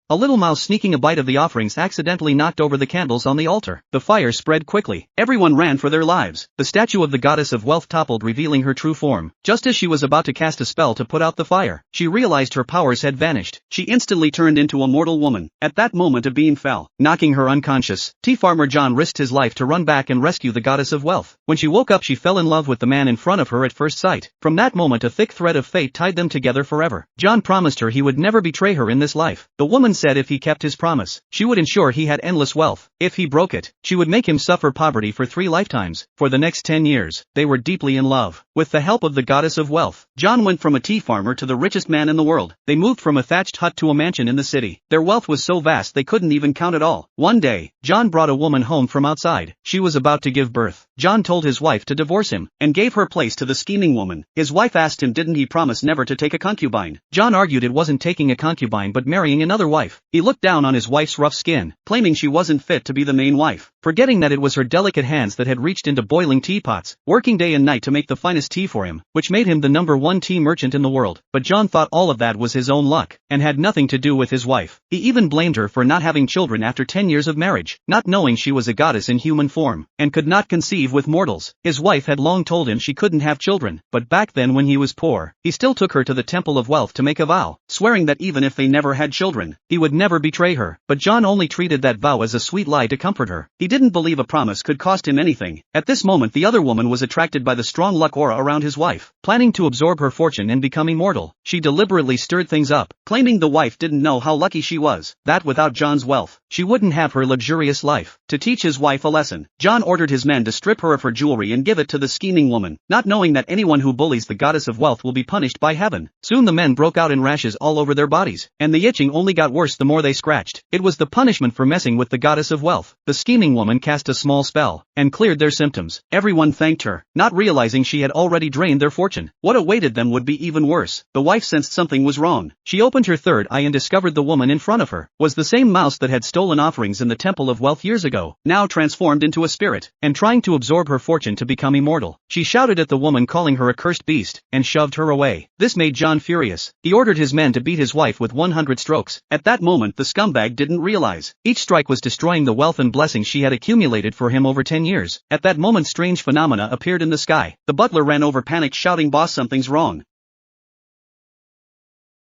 A little mouse sneaking a bite of the offerings accidentally knocked over the candles on the altar. The fire spread quickly. Everyone ran for their lives. The statue of the goddess of wealth toppled, revealing her true form. Just as she was about to cast a spell to put out the fire, she realized her powers had vanished. She instantly turned into a mortal woman. At that moment a beam fell, knocking her unconscious. Tea farmer John risked his life to run back and rescue the goddess of wealth. When she woke up, she fell in love with the man in front of her at first sight. From that moment a thick thread of fate tied them together forever. John promised her he would never betray her in this life. The woman said if he kept his promise, she would ensure he had endless wealth. If he broke it, she would make him suffer poverty for 3 lifetimes. For the next 10 years, they were deeply in love. With the help of the goddess of wealth, John went from a tea farmer to the richest man in the world. They moved from a thatched hut to a mansion in the city. Their wealth was so vast they couldn't even count it all. One day, John brought a woman home from outside. She was about to give birth. John told his wife to divorce him, and gave her place to the scheming woman. His wife asked him didn't he promise never to take a concubine. John argued it wasn't taking a concubine but marrying another wife. He looked down on his wife's rough skin, claiming she wasn't fit to be the main wife, forgetting that it was her delicate hands that had reached into boiling teapots, working day and night to make the finest tea for him, which made him the #1 tea merchant in the world. But John thought all of that was his own luck, and had nothing to do with his wife. He even blamed her for not having children after 10 years of marriage, not knowing she was a goddess in human form, and could not conceive with mortals. His wife had long told him she couldn't have children, but back then when he was poor, he still took her to the temple of wealth to make a vow, swearing that even if they never had children, he would never betray her. But John only treated that vow as a sweet lie to comfort her. He didn't believe a promise could cost him anything. At this moment the other woman was attracted by the strong luck aura around his wife. Planning to absorb her fortune and become immortal, she deliberately stirred things up, claiming the wife didn't know how lucky she was, that without John's wealth, she wouldn't have her luxurious life. To teach his wife a lesson, John ordered his men to strip her of her jewelry and give it to the scheming woman, not knowing that anyone who bullies the goddess of wealth will be punished by heaven. Soon the men broke out in rashes all over their bodies, and the itching only got worse the more they scratched. It was the punishment for messing with the goddess of wealth. The scheming woman cast a small spell, and cleared their symptoms. Everyone thanked her, not realizing she had already drained their fortune. What awaited them would be even worse. The wife sensed something was wrong. She opened her third eye and discovered the woman in front of her was the same mouse that had stolen offerings in the temple of wealth years ago, now transformed into a spirit, and trying to absorb her fortune to become immortal. She shouted at the woman, calling her a cursed beast, and shoved her away. This made John furious. He ordered his men to beat his wife with 100 strokes. At that moment the scumbag didn't realize each strike was destroying the wealth and blessings she had accumulated for him over 10 years. At that moment strange phenomena appeared in the sky. The butler ran over, panicked, shouting, "Boss, something's wrong."